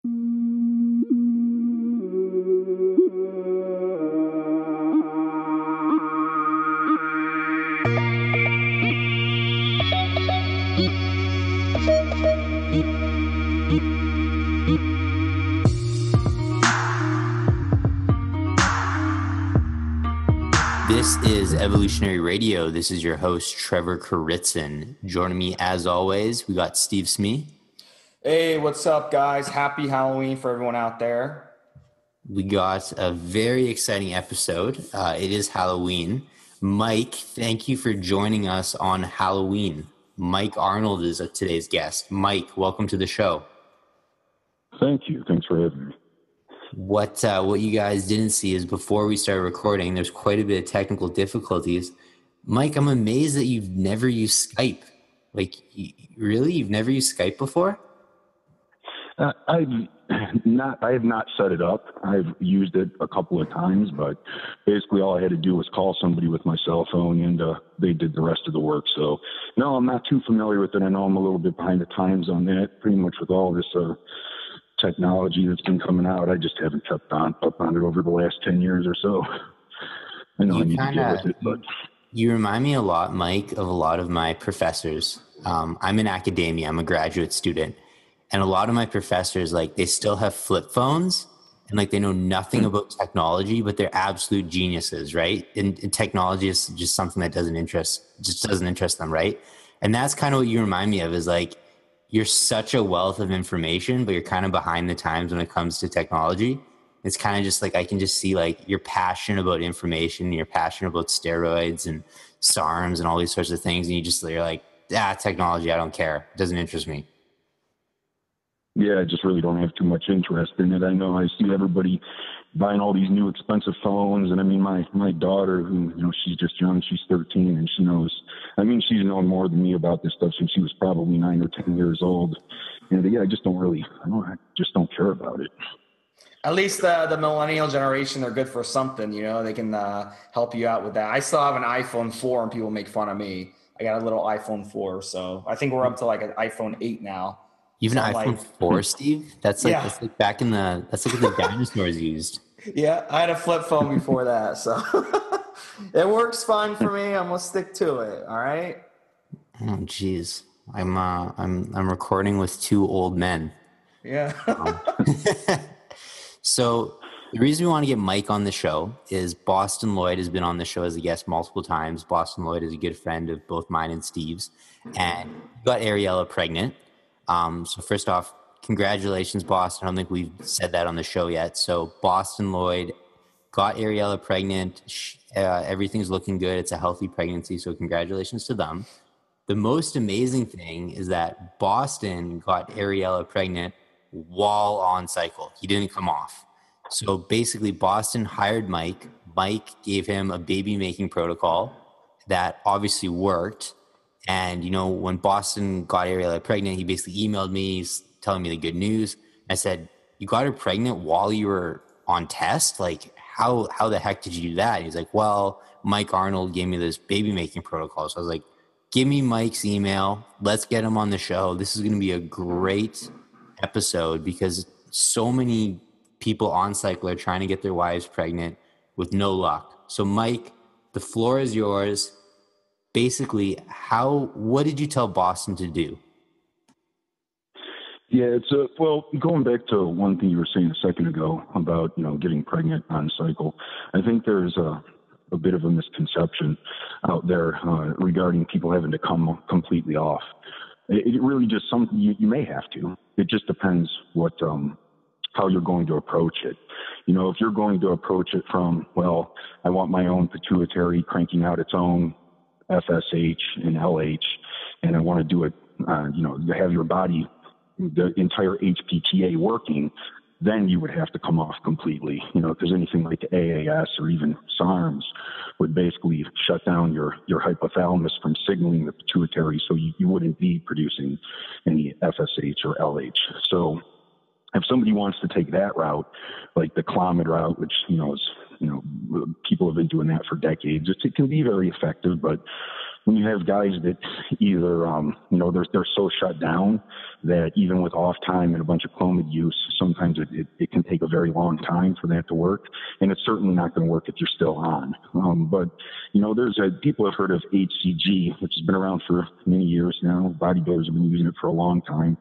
This is Evolutionary Radio. This is your host, Trevor Kouritzin. Joining me, as always, we got Steve Smee. Hey, what's up, guys? Happy Halloween for everyone out there. We got a very exciting episode. It is Halloween. Mike, thank you for joining us on Halloween. Mike Arnold is today's guest. Mike, welcome to the show. Thank you. Thanks for having me. What you guys didn't see is before we started recording, there's quite a bit of technical difficulties. Mike, I'm amazed that you've never used Skype. Really? You've never used Skype before? I have not set it up. I've used it a couple of times, but basically all I had to do was call somebody with my cell phone, and they did the rest of the work. So, no, I'm not too familiar with it. I know I'm a little bit behind the times on that, pretty much with all this technology that's been coming out. I just haven't kept up on it over the last 10 years or so. I know I need to get with it, but you remind me a lot, Mike, of a lot of my professors. I'm in academia. I'm a graduate student. And a lot of my professors, they still have flip phones and they know nothing about technology, but they're absolute geniuses, right? And technology is just something that doesn't interest them, right? And that's kind of what you remind me of is you're such a wealth of information, but you're kind of behind the times when it comes to technology. It's kind of just I can just see you're passionate about information, you're passionate about steroids and SARMs and all these sorts of things. And you're like, technology, I don't care. It doesn't interest me. Yeah, I just really don't have too much interest in it. I know I see everybody buying all these new expensive phones. And I mean, my daughter, who, she's just young, she's 13, and she's known more than me about this stuff since she was probably 9 or 10 years old. And I just I just don't care about it. At least the millennial generation, they're good for something, they can help you out with that. I still have an iPhone 4 and people make fun of me. I got a little iPhone 4. So I think we're up to an iPhone 8 now. Even an iPhone 4, Steve? That's back in that's what the dinosaurs used. Yeah, I had a flip phone before that, so it works fine for me. I'm gonna stick to it. All right. Oh, geez, I'm recording with two old men. Yeah. So the reason we want to get Mike on the show is Boston Lloyd has been on the show as a guest multiple times. Boston Lloyd is a good friend of both mine and Steve's, and got Ariella pregnant. So first off, congratulations, Boston. I don't think we've said that on the show yet. So Boston Lloyd got Ariella pregnant. Everything's looking good. It's a healthy pregnancy. So congratulations to them. The most amazing thing is that Boston got Ariella pregnant while on cycle. He didn't come off. So basically Boston hired Mike. Mike gave him a baby making protocol that obviously worked. And, when Boston got Ariella pregnant, he basically emailed me telling me the good news. I said, you got her pregnant while you were on test? How the heck did you do that? And he's like, well, Mike Arnold gave me this baby making protocol. So I was like, give me Mike's email. Let's get him on the show. This is going to be a great episode because so many people on cycle are trying to get their wives pregnant with no luck. So Mike, the floor is yours. Basically, what did you tell Boston to do? Yeah, going back to one thing you were saying a second ago about, getting pregnant on cycle, I think there's a bit of a misconception out there regarding people having to come completely off. It really just something you may have to. It just depends how you're going to approach it. If you're going to approach it from, I want my own pituitary cranking out its own FSH and LH, and I want to do it, have your body, the entire HPTA working, then you would have to come off completely, because anything like the AAS or even SARMs would basically shut down your hypothalamus from signaling the pituitary, so you wouldn't be producing any FSH or LH. So if somebody wants to take that route, like the Clomid route, which, is, people have been doing that for decades, it can be very effective, but when you have guys that either, they're so shut down that even with off time and a bunch of Clomid use, sometimes it can take a very long time for that to work. And it's certainly not going to work if you're still on. But people have heard of HCG, which has been around for many years now. Bodybuilders have been using it for a long time.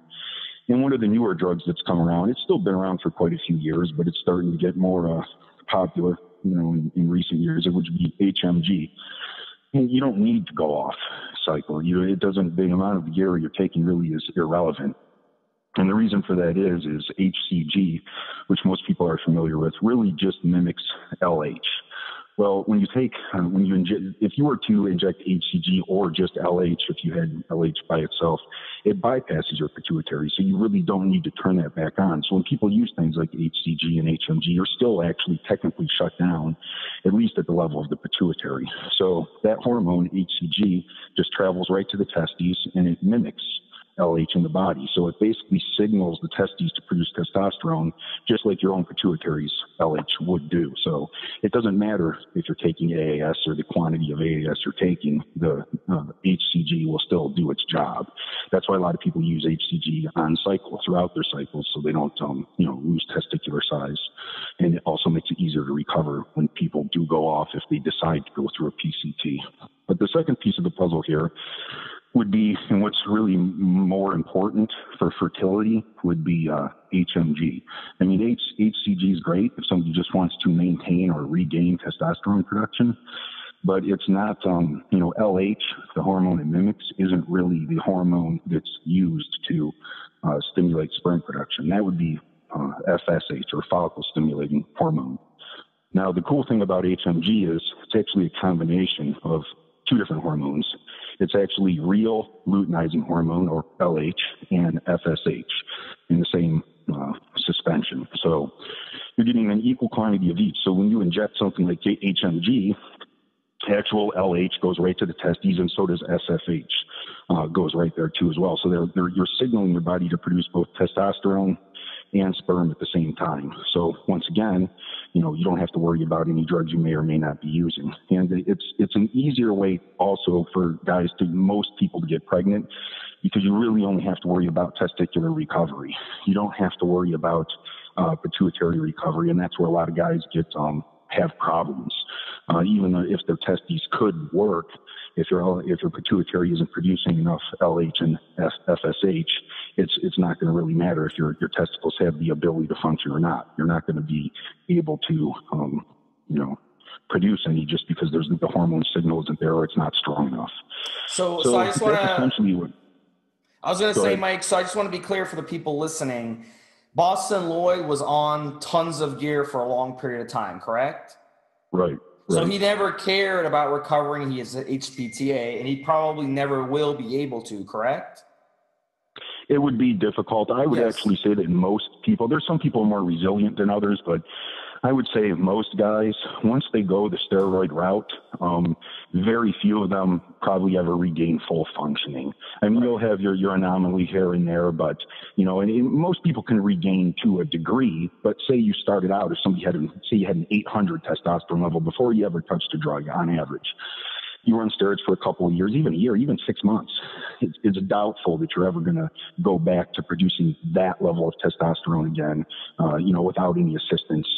And one of the newer drugs that's come around, it's still been around for quite a few years, but it's starting to get more popular, in recent years. It would be HMG. And you don't need to go off cycle. The amount of gear you're taking really is irrelevant. And the reason for that is HCG, which most people are familiar with, really just mimics LH. Well, if you were to inject HCG or just LH, if you had LH by itself, it bypasses your pituitary, so you really don't need to turn that back on. So when people use things like HCG and HMG, you're still actually technically shut down, at least at the level of the pituitary. So that hormone, HCG, just travels right to the testes, and it mimics LH in the body. So it basically signals the testes to produce testosterone, just like your own pituitary's LH would do. So it doesn't matter if you're taking AAS or the quantity of AAS you're taking, the HCG will still do its job. That's why a lot of people use HCG on cycle throughout their cycles, so they don't, lose testicular size. And it also makes it easier to recover when people do go off if they decide to go through a PCT. But the second piece of the puzzle here would be, and what's really more important for fertility would be HMG. I mean, HCG is great if somebody just wants to maintain or regain testosterone production, but it's not, LH, the hormone it mimics, isn't really the hormone that's used to stimulate sperm production. That would be FSH, or follicle stimulating hormone. Now, the cool thing about HMG is it's actually a combination of two different hormones. It's actually real luteinizing hormone, or LH, and FSH in the same suspension. So you're getting an equal quantity of each. So when you inject something like HMG, actual LH goes right to the testes, and so does SFH, goes right there too as well. So you're signaling your body to produce both testosterone and sperm at the same time. So once again, you don't have to worry about any drugs you may or may not be using. And it's an easier way also for most people to get pregnant, because you really only have to worry about testicular recovery. You don't have to worry about pituitary recovery, and that's where a lot of guys have problems. Even if their testes could work, if your pituitary isn't producing enough LH and FSH, it's not going to really matter if your testicles have the ability to function or not. You're not going to be able to, produce any, just because the hormone signal isn't there or it's not strong enough. So I just want to. I was going to say, Mike. So I just want to be clear for the people listening. Boston Lloyd was on tons of gear for a long period of time, correct? Right. So he never cared about recovering his HPTA, and he probably never will be able to, correct? It would be difficult. I would actually say that most people, there's some people more resilient than others, but I would say most guys, once they go the steroid route, very few of them probably ever regain full functioning. I mean, you'll have your anomaly here and there, but, and most people can regain to a degree. But say you started out, if somebody you had an 800 testosterone level before you ever touched a drug on average. You were on steroids for a couple of years, even a year, even 6 months. It's doubtful that you're ever going to go back to producing that level of testosterone again, without any assistance,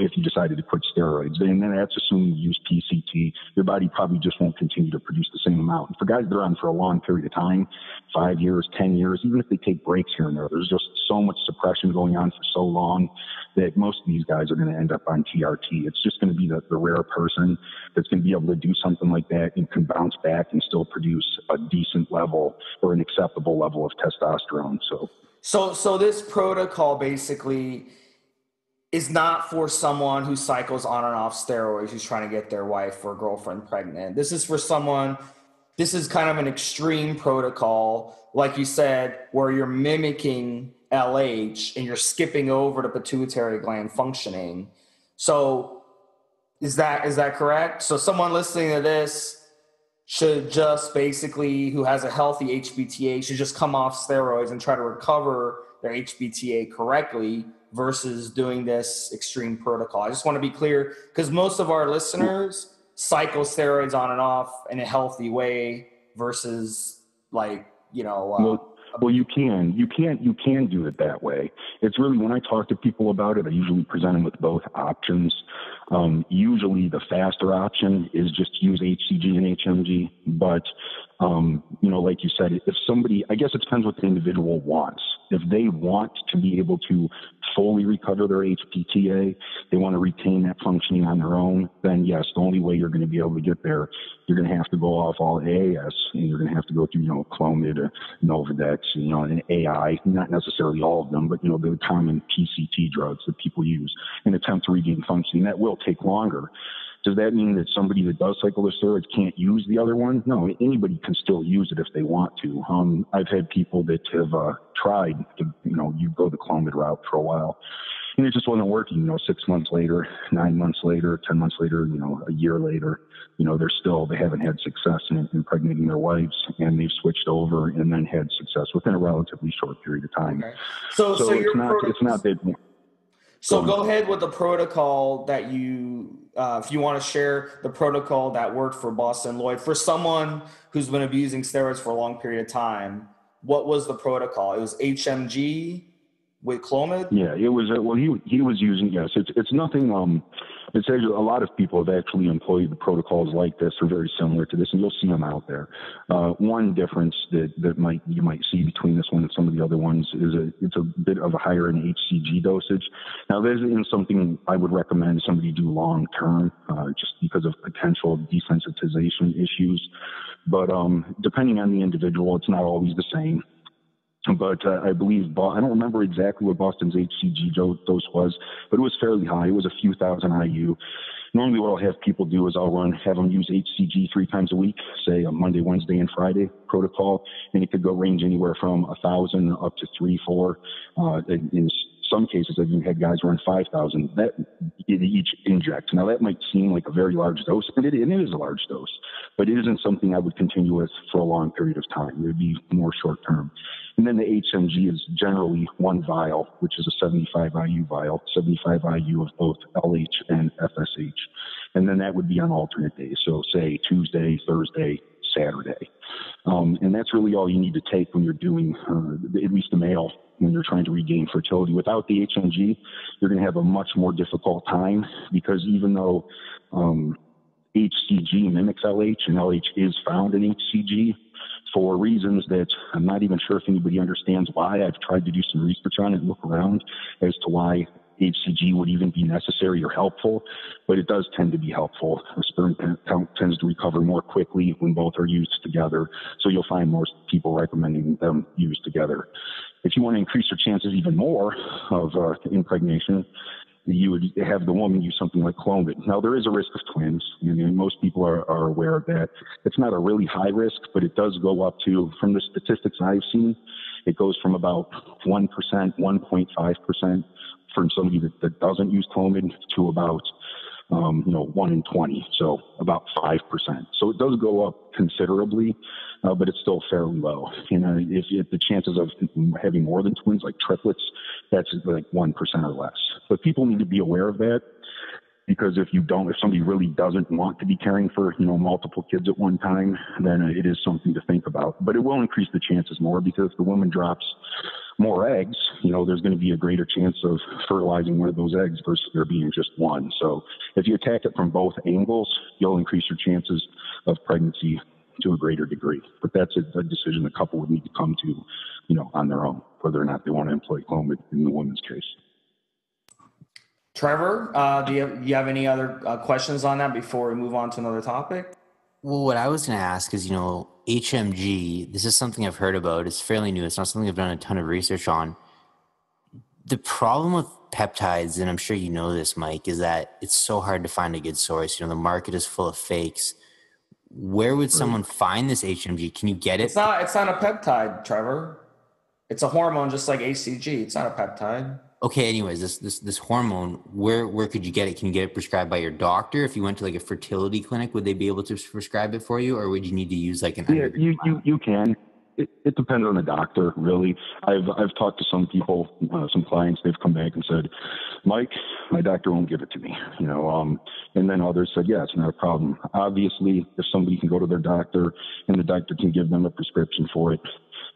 if you decided to quit steroids. And then that's assuming you use PCT. Your body probably just won't continue to produce the same amount. And for guys that are on for a long period of time, 5 years, 10 years, even if they take breaks here and there, there's just so much suppression going on for so long that most of these guys are going to end up on TRT. It's just going to be the rare person that's going to be able to do something like that and can bounce back and still produce a decent level or an acceptable level of testosterone. So this protocol basically is not for someone who cycles on and off steroids, who's trying to get their wife or girlfriend pregnant. This is for someone, this is kind of an extreme protocol, like you said, where you're mimicking LH and you're skipping over the pituitary gland functioning. So is that correct? So someone listening to this should just basically, who has a healthy HPTA, should just come off steroids and try to recover their HPTA correctly versus doing this extreme protocol. I just want to be clear, because most of our listeners cycle steroids on and off in a healthy way versus like, well, you can do it that way. It's really, when I talk to people about it, I usually present them with both options. Usually the faster option is just to use HCG and HMG, but like you said, if somebody, I guess it depends what the individual wants. If they want to be able to fully recover their HPTA, they want to retain that functioning on their own, then yes, the only way you're going to be able to get there, you're going to have to go off all AAS, and you're going to have to go through, Clomid, Novadex, and AI, not necessarily all of them, but, the common PCT drugs that people use and attempt to regain functioning. That will take longer. Does that mean that somebody that does cycle the steroids can't use the other one? No, anybody can still use it if they want to. I've had people that have tried to, you go the Clomid route for a while, and it just wasn't working. 6 months later, 9 months later, 10 months later, a year later, they haven't had success in impregnating their wives, and they've switched over and then had success within a relatively short period of time. Okay. So it's not that. So go ahead with the protocol that you, if you want to share the protocol that worked for Boston Lloyd. For someone who's been abusing steroids for a long period of time, what was the protocol? It was HMG with Clomid? Yeah, it was, he was using, yes, it's nothing, it's actually, a lot of people have actually employed the protocols like this or very similar to this, and you'll see them out there. One difference that you might see between this one and some of the other ones is it's a bit of a higher in HCG dosage. Now, this isn't something I would recommend somebody do long term, just because of potential desensitization issues. But depending on the individual, it's not always the same. But I believe, I don't remember exactly what Boston's HCG dose was, but it was fairly high. It was a few thousand IU. Normally what I'll have people do is I'll have them use HCG 3 times a week, say a Monday, Wednesday, and Friday protocol, and it could go range anywhere from 1,000 up to 3-4. In some cases, I've even had guys run 5,000 each inject. Now that might seem like a very large dose, and it is a large dose, but it isn't something I would continue with for a long period of time. It would be more short term. And then the HMG is generally one vial, which is a 75 IU vial, 75 IU of both LH and FSH. And then that would be on alternate days. So say Tuesday, Thursday, Saturday. And that's really all you need to take when you're doing, at least the male, when you're trying to regain fertility. Without the HMG, you're going to have a much more difficult time, because even though HCG mimics LH and LH is found in HCG, for reasons that I'm not even sure if anybody understands why. I've tried to do some research on it and look around as to why HCG would even be necessary or helpful, but it does tend to be helpful. The sperm count tends to recover more quickly when both are used together, so you'll find most people recommending them used together. If you want to increase your chances even more of impregnation, you would have the woman use something like Clomid. Now, there is a risk of twins, and most people are aware of that. It's not a really high risk, but it does go up to, from the statistics I've seen, it goes from about 1%, 1.5% for somebody that doesn't use Clomid to about 1 in 20, so about 5%. So it does go up considerably, but it's still fairly low. If the chances of having more than twins, like triplets, that's like 1% or less. But people need to be aware of that, because if somebody really doesn't want to be caring for, multiple kids at one time, then it is something to think about. But it will increase the chances more, because if the woman drops more eggs, there's going to be a greater chance of fertilizing one of those eggs versus there being just one. So if you attack it from both angles, you'll increase your chances of pregnancy to a greater degree. But that's a decision the couple would need to come to, on their own, whether or not they want to employ Clomid in the woman's case. Trevor, do you have any other questions on that before we move on to another topic? Well, what I was going to ask is, HMG, this is something I've heard about. It's fairly new. It's not something I've done a ton of research on. The problem with peptides, and I'm sure you know this, Mike, is that it's so hard to find a good source. The market is full of fakes. Where would someone find this HMG? Can you get it? It's not a peptide, Trevor. It's a hormone just like HCG. It's not a peptide. Okay, anyways, this hormone, where could you get it? Can you get it prescribed by your doctor? If you went to like a fertility clinic, would they be able to prescribe it for you, or would you need to use like an you can. It depends on the doctor, really. I've talked to some people, some clients. They've come back and said, "Mike, my doctor won't give it to me," and then others said, "Yeah, it's not a problem." Obviously, if somebody can go to their doctor and the doctor can give them a prescription for it,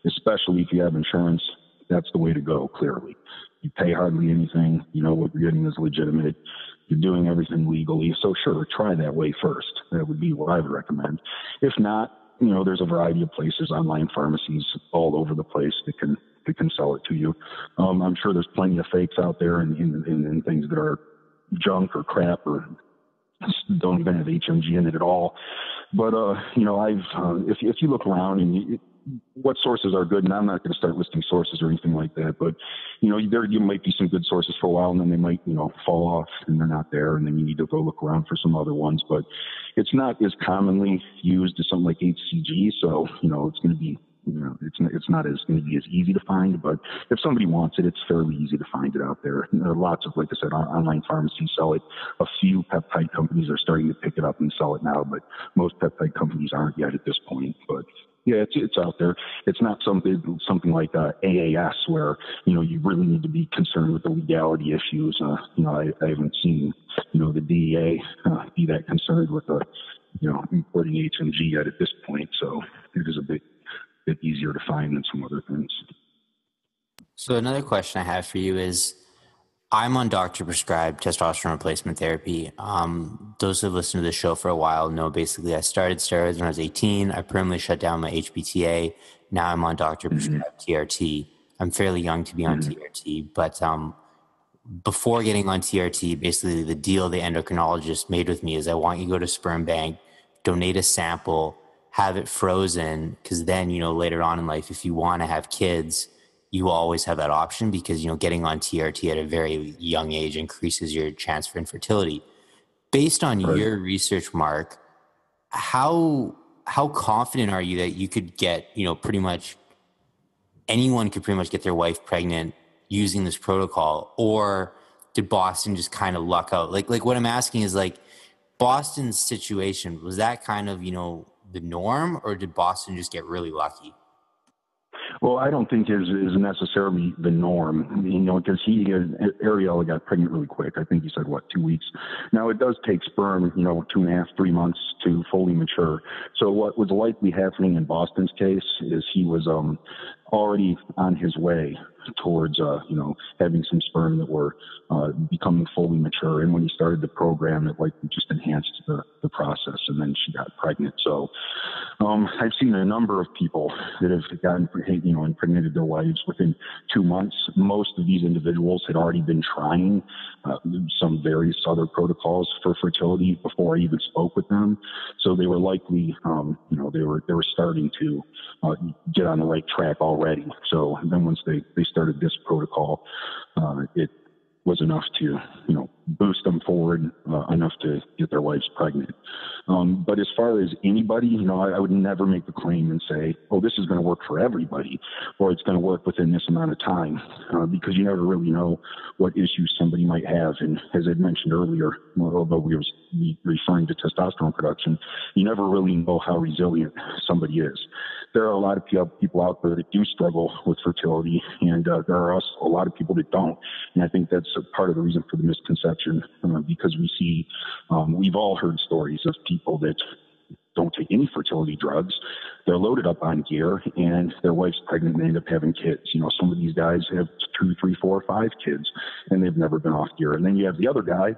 especially if you have insurance, that's the way to go. Clearly, you pay hardly anything. You know what you're getting is legitimate. You're doing everything legally. So sure, try that way first. That would be what I would recommend. If not, there's a variety of places, online pharmacies all over the place that can sell it to you. I'm sure there's plenty of fakes out there and things that are junk or crap or don't even have HMG in it at all. But, if you look around and what sources are good, and I'm not going to start listing sources or anything like that, but, there might be some good sources for a while, and then they might, fall off and they're not there, and then you need to go look around for some other ones. But it's not as commonly used as something like HCG, so, it's going to be, it's not as going to be as easy to find, but if somebody wants it, it's fairly easy to find it out there. And there are lots of, like I said, online pharmacies sell it. A few peptide companies are starting to pick it up and sell it now, but most peptide companies aren't yet at this point. But yeah, it's out there. It's not something like AAS where, you really need to be concerned with the legality issues. I haven't seen, the DEA be that concerned with importing HMG yet at this point. So it is a bit easier to find than some other things. So another question I have for you is, I'm on doctor-prescribed testosterone replacement therapy. Those who have listened to the show for a while know basically I started steroids when I was 18. I permanently shut down my HPTA. Now I'm on doctor-prescribed TRT. I'm fairly young to be on TRT, but before getting on TRT, basically the deal the endocrinologist made with me is I want you to go to sperm bank, donate a sample, have it frozen, because then, later on in life, if you want to have kids, you always have that option because, getting on TRT at a very young age increases your chance for infertility. Based on your research, Mark, how confident are you that you could get, pretty much anyone could pretty much get their wife pregnant using this protocol? Or did Boston just kind of luck out? Like what I'm asking is, like, Boston's situation, was that kind of, the norm, or did Boston just get really lucky? Well, I don't think is necessarily the norm, because Ariella got pregnant really quick. I think he said, 2 weeks. Now, it does take sperm, 2.5, 3 months to fully mature. So what was likely happening in Boston's case is he was already on his way towards, having some sperm that were becoming fully mature. And when he started the program, it likely just enhanced the process, and then she got pregnant. So I've seen a number of people that have gotten, impregnated their wives within 2 months. Most of these individuals had already been trying some various other protocols for fertility before I even spoke with them. So they were likely, they were starting to get on the right track already. So then once they started this protocol, it was enough to, boost them forward enough to get their wives pregnant. But as far as anybody, I would never make the claim and say, oh, this is going to work for everybody, or it's going to work within this amount of time, because you never really know what issues somebody might have. And as I mentioned earlier, although we were referring to testosterone production, you never really know how resilient somebody is. There are a lot of people out there that do struggle with fertility, and there are also a lot of people that don't. And I think that's a part of the reason for the misconception, because we see, we've all heard stories of people that don't take any fertility drugs. They're loaded up on gear, and their wife's pregnant, and they end up having kids. Some of these guys have 2, 3, 4, 5 kids, and they've never been off gear. And then you have the other guy,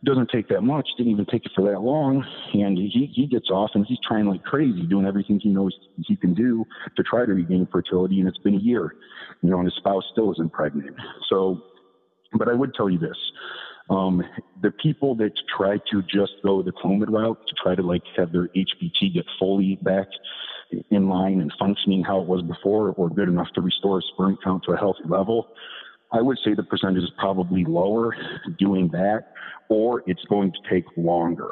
doesn't take that much, didn't even take it for that long, and he gets off and he's trying like crazy, doing everything he knows he can do to try to regain fertility, and it's been a year, and his spouse still isn't pregnant. So, but I would tell you this, the people that try to just go the Clomid route to try to have their HPT get fully back in line and functioning how it was before, or good enough to restore sperm count to a healthy level, I would say the percentage is probably lower doing that, or it's going to take longer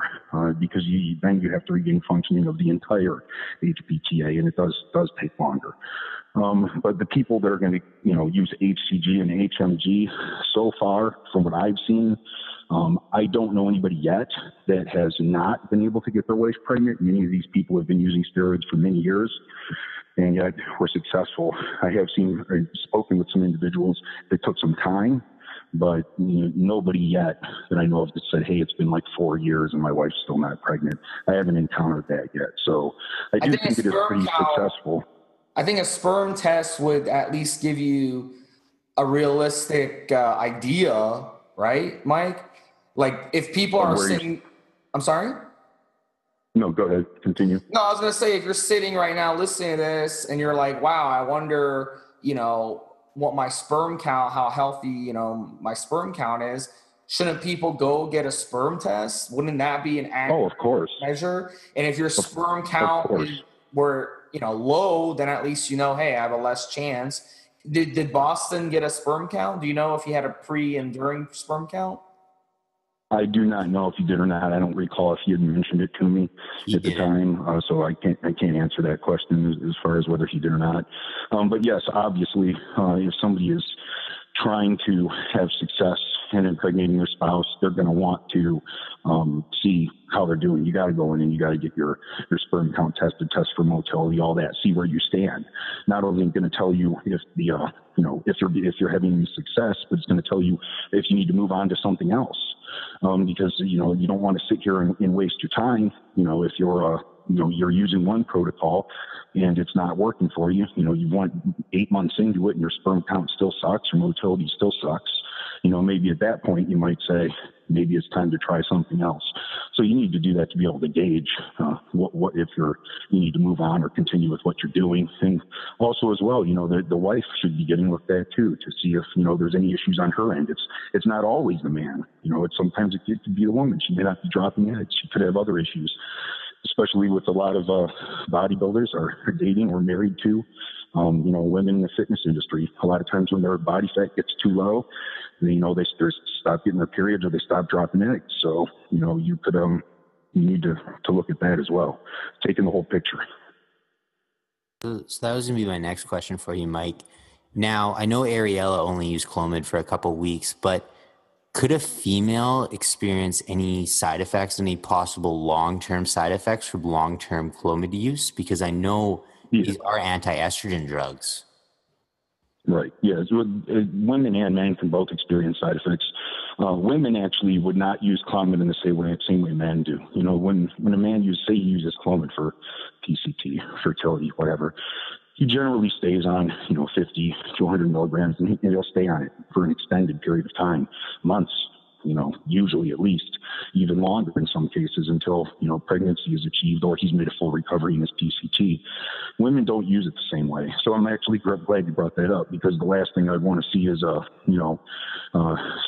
because then you have to regain functioning of the entire HPTA, and it does take longer. But the people that are going to use HCG and HMG, so far from what I've seen, I don't know anybody yet that has not been able to get their wife pregnant. Many of these people have been using steroids for many years, and yet were successful. I have spoken with some individuals that took some time, but nobody yet that I know of that said, hey, it's been like 4 years and my wife's still not pregnant. I haven't encountered that yet. So I do think it is pretty successful. I think a sperm test would at least give you a realistic idea, right, Mike? Like if people are sitting, I'm sorry? No, go ahead. Continue. No, I was going to say, if you're sitting right now listening to this and you're like, wow, I wonder, what my sperm count, how healthy, my sperm count is. Shouldn't people go get a sperm test? Wouldn't that be an accurate measure? And if your sperm count were, low, then at least hey, I have a less chance. Did Boston get a sperm count? Do you know if he had a pre and during sperm count? I do not know if he did or not. I don't recall if he had mentioned it to me at the time, so I can't answer that question as far as whether he did or not. But yes, obviously, if somebody is trying to have success in impregnating their spouse, they're going to want to see how they're doing. You got to go in and you got to get your sperm count tested, test for motility, all that. See where you stand. Not only going to tell you if the if you're having success, but it's going to tell you if you need to move on to something else. Because you don't want to sit here and waste your time. If you're using one protocol and it's not working for you, you want 8 months into it and your sperm count still sucks, your motility still sucks. Maybe at that point you might say, maybe it's time to try something else. So you need to do that to be able to gauge what if you need to move on or continue with what you're doing. And also as well, the wife should be getting looked at too, to see if, there's any issues on her end. It's not always the man, sometimes it could be the woman. She may not be dropping it. She could have other issues, especially with a lot of bodybuilders are dating or married to, women in the fitness industry. A lot of times when their body fat gets too low, they stop getting their periods or they stop dropping eggs. So, you could, you need to look at that as well, taking the whole picture. So that was going to be my next question for you, Mike. Now, I know Ariella only used Clomid for a couple of weeks, but could a female experience any side effects, any possible long-term side effects from long-term Clomid use? Because I know these are anti-estrogen drugs. Right. Yeah. Women and men can both experience side effects. Women actually would not use Clomid in the same way men do. When a man uses Clomid for PCT, fertility, whatever, he generally stays on, 50 to 100 milligrams, and he'll stay on it for an extended period of time, months, usually at least, even longer in some cases, until, pregnancy is achieved or he's made a full recovery in his PCT. Women don't use it the same way. So I'm actually glad you brought that up, because the last thing I'd want to see is,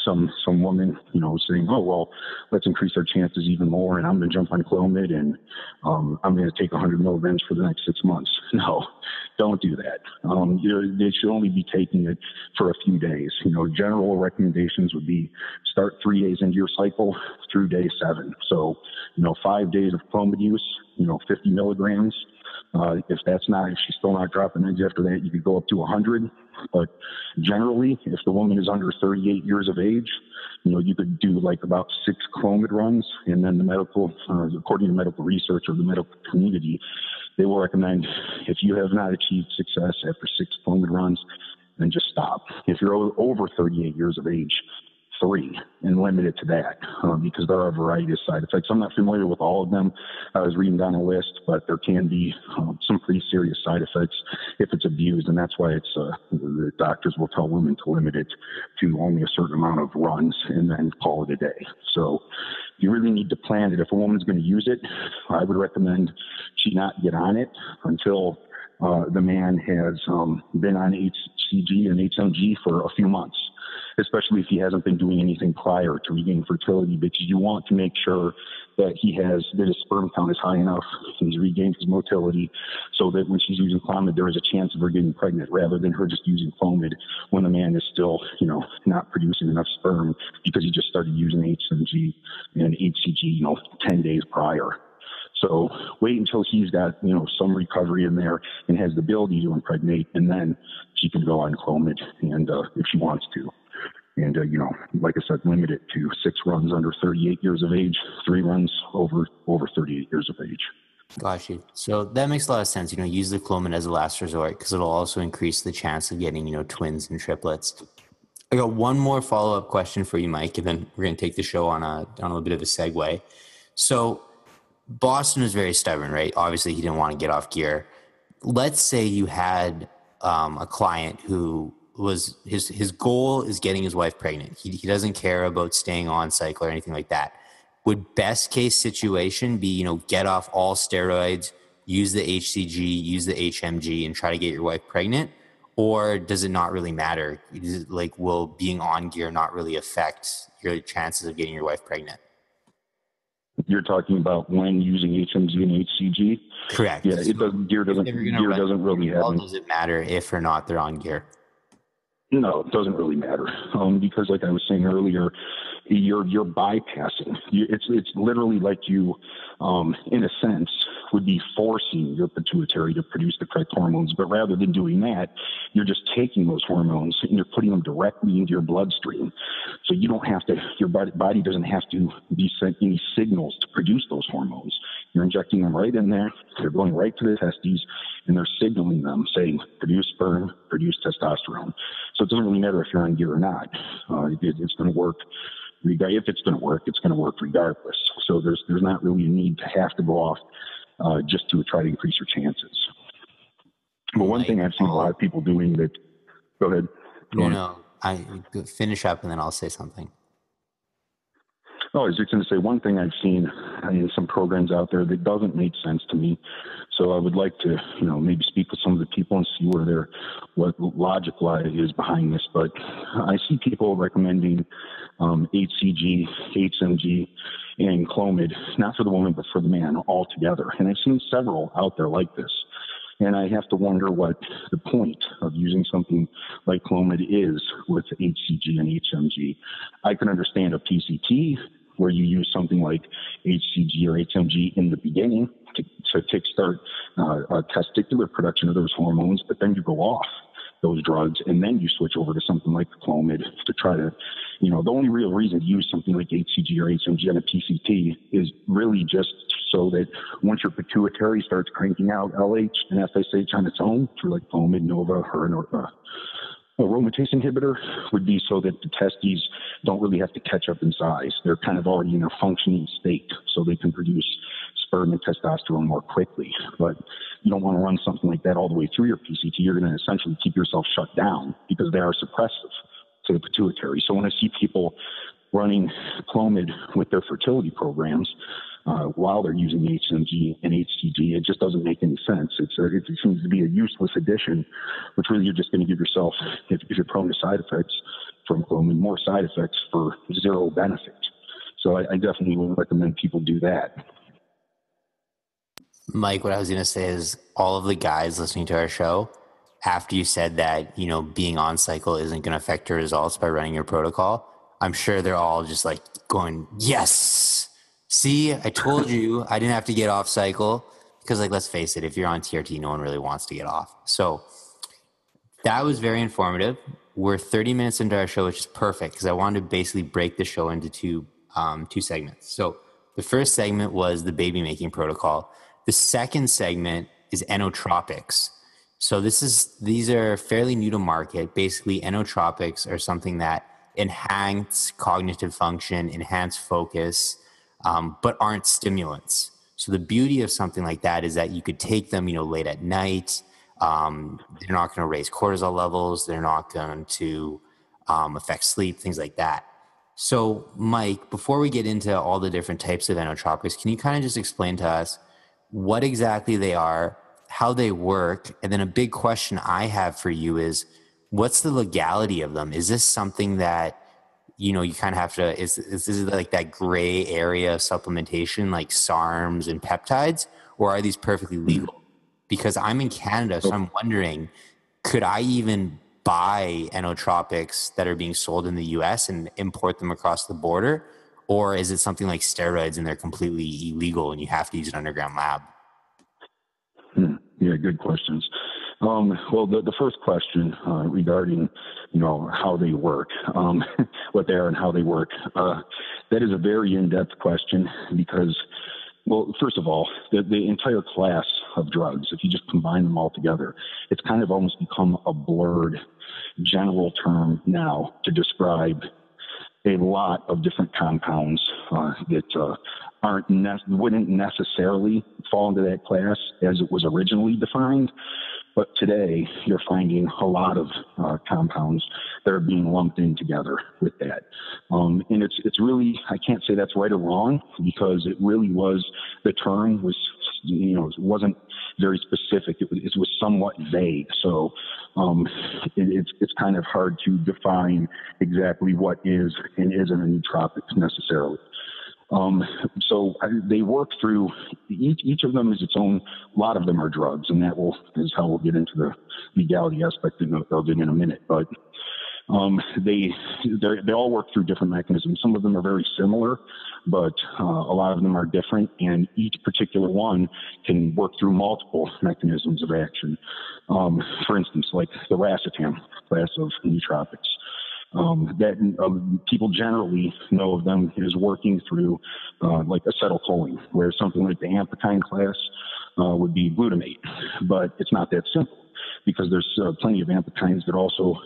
some woman, saying, oh, well, let's increase our chances even more, and I'm going to jump on Clomid, and I'm going to take 100 milligrams for the next 6 months. No, don't do that. They should only be taking it for a few days. General recommendations would be start 3 days into your cycle through day 7. So, 5 days of Clomid use, 50 milligrams. If she's still not dropping eggs after that, you could go up to 100. But generally, if the woman is under 38 years of age, you could do like about 6 Clomid runs, and then according to medical research or the medical community, they will recommend, if you have not achieved success after 6 Clomid runs, then just stop. If you're over 38 years of age, 3, and limit it to that, because there are a variety of side effects. I'm not familiar with all of them. I was reading down a list, but there can be some pretty serious side effects if it's abused, and that's why the doctors will tell women to limit it to only a certain amount of runs and then call it a day. So you really need to plan it. If a woman's going to use it, I would recommend she not get on it until the man has been on HCG and HMG for a few months, especially if he hasn't been doing anything prior to regain fertility, because you want to make sure that his sperm count is high enough, he's regained his motility, so that when she's using Clomid, there is a chance of her getting pregnant, rather than her just using Clomid when the man is still, not producing enough sperm because he just started using HMG and HCG, 10 days prior. So wait until he's got, some recovery in there and has the ability to impregnate, and then she can go on Clomid, and if she wants to. And, like I said, limit it to 6 runs under 38 years of age, 3 runs over 38 years of age. Got you. So that makes a lot of sense. Use the Clomid as a last resort because it'll also increase the chance of getting, twins and triplets. I got one more follow-up question for you, Mike, and then we're going to take the show on a little bit of a segue. So Boston was very stubborn, right? Obviously, he didn't want to get off gear. Let's say you had a client who was his goal is getting his wife pregnant. He doesn't care about staying on cycle or anything like that. Would best case situation be, get off all steroids, use the HCG, use the HMG, and try to get your wife pregnant? Or does it not really matter? Will being on gear not really affect your chances of getting your wife pregnant? You're talking about when using HMG and HCG? Correct. Yeah, gear doesn't really have. Does it matter if or not they're on gear? No, it doesn't really matter because, like I was saying earlier, you're bypassing. It's literally like you, in a sense, would be forcing your pituitary to produce the correct hormones. But rather than doing that, you're just taking those hormones and you're putting them directly into your bloodstream. So you don't have to. Your body doesn't have to be sent any signals to produce those hormones. You're injecting them right in there. They're going right to the testes, and they're signaling them, saying, produce sperm, produce testosterone. So it doesn't really matter if you're on gear or not. It's going to work. If it's going to work, it's going to work regardless. So there's not really a need to have to go off just to try to increase your chances. But one thing I've seen a lot of people doing that. Go ahead. I finish up and then I'll say something. Oh, I was just going to say one thing I've seen in some programs out there that doesn't make sense to me. So I would like to, maybe speak with some of the people and see what logic is behind this. But I see people recommending HCG, HMG, and Clomid, not for the woman, but for the man altogether. And I've seen several out there like this. And I have to wonder what the point of using something like Clomid is with HCG and HMG. I can understand a PCT where you use something like HCG or HMG in the beginning to kickstart testicular production of those hormones, but then you go off those drugs and then you switch over to something like Clomid to try to, the only real reason to use something like HCG or HMG on a PCT is really just so that once your pituitary starts cranking out LH and FSH on its own, through like Clomid, Nova, or a aromatase inhibitor, would be so that the testes don't really have to catch up in size. They're kind of already in a functioning state, so they can produce sperm and testosterone more quickly. But you don't want to run something like that all the way through your PCT. You're going to essentially keep yourself shut down because they are suppressive to the pituitary. So when I see people running Clomid with their fertility programs while they're using HMG and HCG, it just doesn't make any sense. It seems to be a useless addition, which really you're just going to give yourself, if you're prone to side effects from Clomid, more side effects for zero benefit. So I definitely would recommend people do that. Mike, what I was going to say is all of the guys listening to our show, after you said that, being on cycle isn't going to affect your results by running your protocol, I'm sure they're all just like going, yes, see, I told you I didn't have to get off cycle. Because let's face it, if you're on TRT, no one really wants to get off. So that was very informative. We're 30 minutes into our show, which is perfect because I wanted to basically break the show into two segments. So the first segment was the baby making protocol. The second segment is enotropics. So these are fairly new to market. Basically, enotropics are something that enhance cognitive function, enhance focus, but aren't stimulants. So the beauty of something like that is that you could take them, late at night. They're not going to raise cortisol levels. They're not going to affect sleep, things like that. So, Mike, before we get into all the different types of enotropics, can you kind of just explain to us what exactly they are, how they work, and then a big question I have for you is, what's the legality of them? Is this something that, you kind of have to, is this like that gray area of supplementation like SARMs and peptides, or are these perfectly legal? Because I'm in Canada, so I'm wondering, could I even buy enotropics that are being sold in the US and import them across the border? Or is it something like steroids and they're completely illegal and you have to use an underground lab? Yeah, good questions. Well, the first question regarding, how they work, what they are and how they work, that is a very in-depth question because, well, first of all, the entire class of drugs, if you just combine them all together, it's kind of almost become a blurred general term now to describe a lot of different compounds that wouldn't necessarily fall into that class as it was originally defined. But today, you're finding a lot of compounds that are being lumped in together with that. And it's really, I can't say that's right or wrong because it really was, the term was, it wasn't very specific. It was somewhat vague. So it's kind of hard to define exactly what is and isn't a nootropic necessarily. So they work through, each of them is its own, a lot of them are drugs, and that is how we'll get into the legality aspect of it in a minute. But they all work through different mechanisms. Some of them are very similar, but a lot of them are different, and each particular one can work through multiple mechanisms of action. For instance, like the racetam class of nootropics. People generally know of them as working through like acetylcholine, where something like the ampakine class would be glutamate. But it's not that simple because there's plenty of ampakines that also,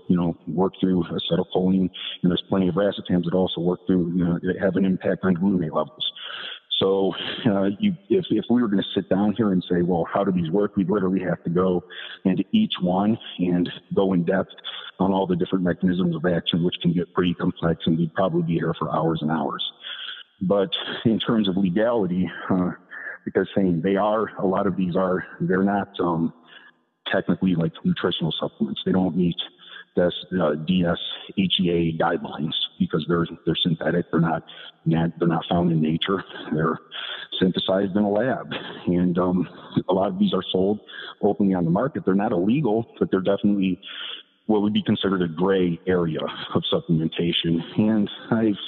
work through acetylcholine, and there's plenty of racetams that also work through, that have an impact on glutamate levels. So if we were going to sit down here and say, well, how do these work? We'd literally have to go into each one and go in depth on all the different mechanisms of action, which can get pretty complex, and we'd probably be here for hours and hours. But in terms of legality, because saying a lot of these they're not technically like nutritional supplements. They don't meet DSHEA guidelines because they're synthetic. They're not found in nature. They're synthesized in a lab, and a lot of these are sold openly on the market. They're not illegal, but they're definitely what would be considered a gray area of supplementation. And I've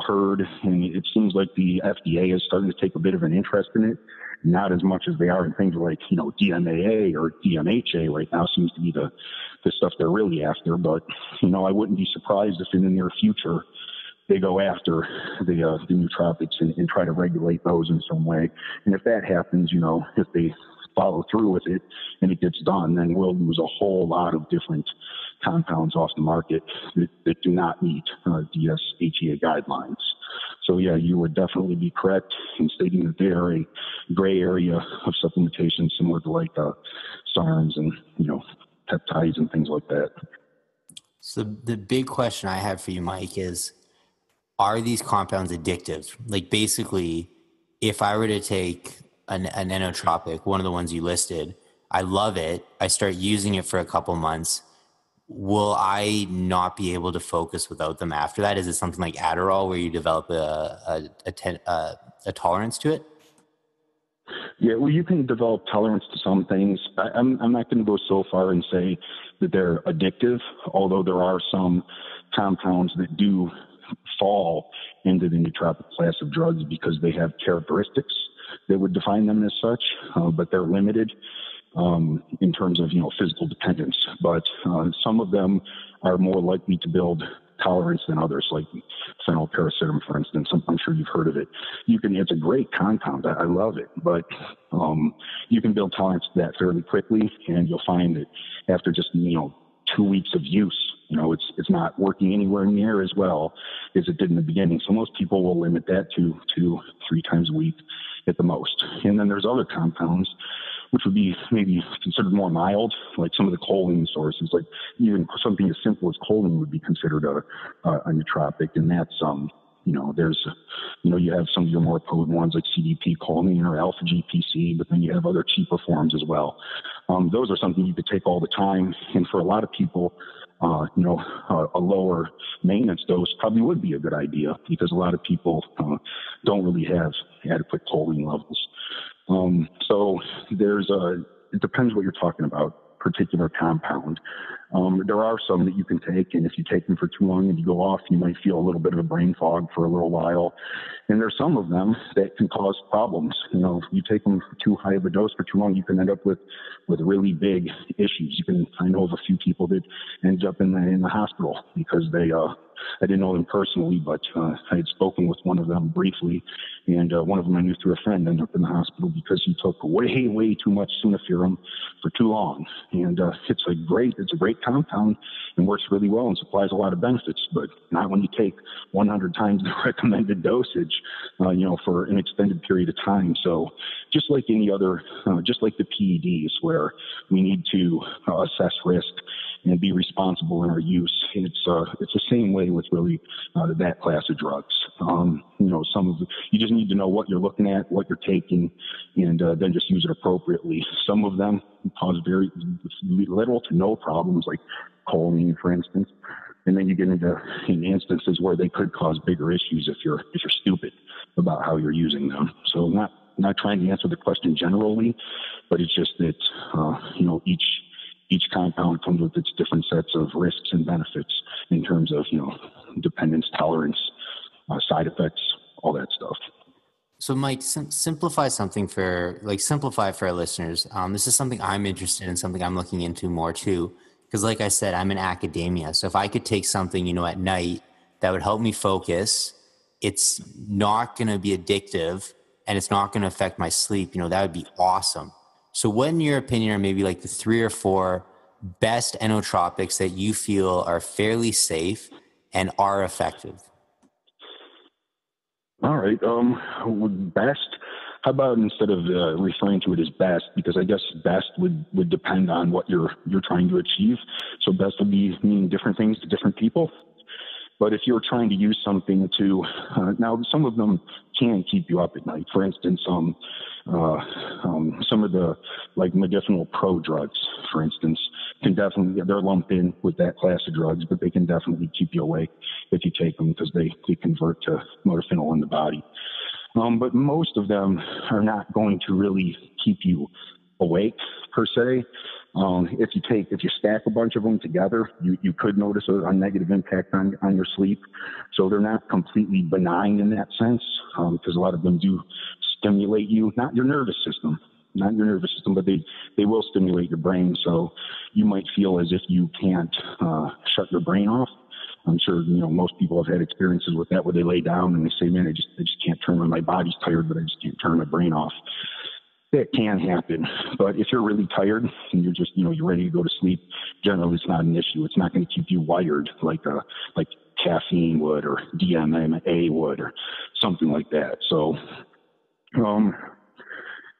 heard, and it seems like the FDA is starting to take a bit of an interest in it. Not as much as they are in things like, DMAA or DMHA right now seems to be the stuff they're really after. But, I wouldn't be surprised if in the near future they go after the nootropics and try to regulate those in some way. And if that happens, if they follow through with it and it gets done, then we'll lose a whole lot of different compounds off the market that do not meet DSHEA guidelines. So yeah, you would definitely be correct in stating that they are a gray area of supplementation, similar to like SARMs and peptides and things like that. So the big question I have for you, Mike, is are these compounds addictive? Like basically, if I were to take an inotropic, one of the ones you listed, I love it, I start using it for a couple months, will I not be able to focus without them after that? Is it something like Adderall where you develop a tolerance to it? Yeah, well, you can develop tolerance to some things. I'm not going to go so far and say that they're addictive, although there are some compounds that do fall into the nootropic class of drugs because they have characteristics that would define them as such, but they're limited in terms of, physical dependence. But some of them are more likely to build tolerance than others, like phenylparacetam, for instance. I'm sure you've heard of it. It's a great compound. I love it, but you can build tolerance to that fairly quickly, and you'll find that after just 2 weeks of use, it's not working anywhere near as well as it did in the beginning. So most people will limit that to 2-3 times a week at the most. And then there's other compounds which would be maybe considered more mild, like some of the choline sources, like even something as simple as choline would be considered a nootropic. And that's, you have some of your more potent ones like CDP choline or alpha GPC, but then you have other cheaper forms as well. Those are something you could take all the time. And for a lot of people, a lower maintenance dose probably would be a good idea because a lot of people don't really have adequate choline levels. So it depends what you're talking about. particular compound. There are some that you can take, and if you take them for too long and you go off, you might feel a little bit of a brain fog for a little while. And there's some of them that can cause problems. You know, if you take them for too high of a dose for too long, you can end up with really big issues. I know of a few people that ended up in the hospital because I didn't know them personally, but I had spoken with one of them briefly, and one of them I knew through a friend ended up in the hospital because he took way too much Suniferum for too long. And it's a great compound and works really well and supplies a lot of benefits, but not when you take 100 times the recommended dosage, for an extended period of time. So just like any other, just like the PEDs, where we need to assess risk and be responsible in our use, it's the same way with really that class of drugs. You just need to know what you're looking at, what you're taking, and then just use it appropriately. Some of them cause very little to no problems, like choline, for instance. And then you get into instances where they could cause bigger issues if you're stupid about how you're using them. So not trying to answer the question generally, but it's just that each compound comes with its different sets of risks and benefits in terms of dependence, tolerance, side effects, all that stuff. So Mike, simplify for our listeners. This is something I'm interested in, something I'm looking into more too. Because like I said, I'm in academia. So if I could take something, at night that would help me focus, it's not going to be addictive and it's not going to affect my sleep, that would be awesome. So what, in your opinion, are maybe like the 3 or 4 best inotropics that you feel are fairly safe and are effective? All right. Best. How about instead of referring to it as best, because I guess best would depend on what you're trying to achieve. So best would mean different things to different people. But if you're trying to use something to, now some of them can keep you up at night. For instance, some of the like medicinal pro drugs, for instance, they're lumped in with that class of drugs, but they can definitely keep you awake if you take them because they convert to modafinil in the body. But most of them are not going to really keep you awake per se. If you stack a bunch of them together, you could notice a negative impact on your sleep. So they're not completely benign in that sense, because a lot of them do stimulate you, not your nervous system, but they will stimulate your brain. So you might feel as if you can't shut your brain off. I'm sure, most people have had experiences with that where they lay down and they say, man, I just can't turn my body's tired, but I just can't turn my brain off. That can happen. But if you're really tired and you're just, you're ready to go to sleep, generally it's not an issue. It's not going to keep you wired like caffeine would or DMA would or something like that. So,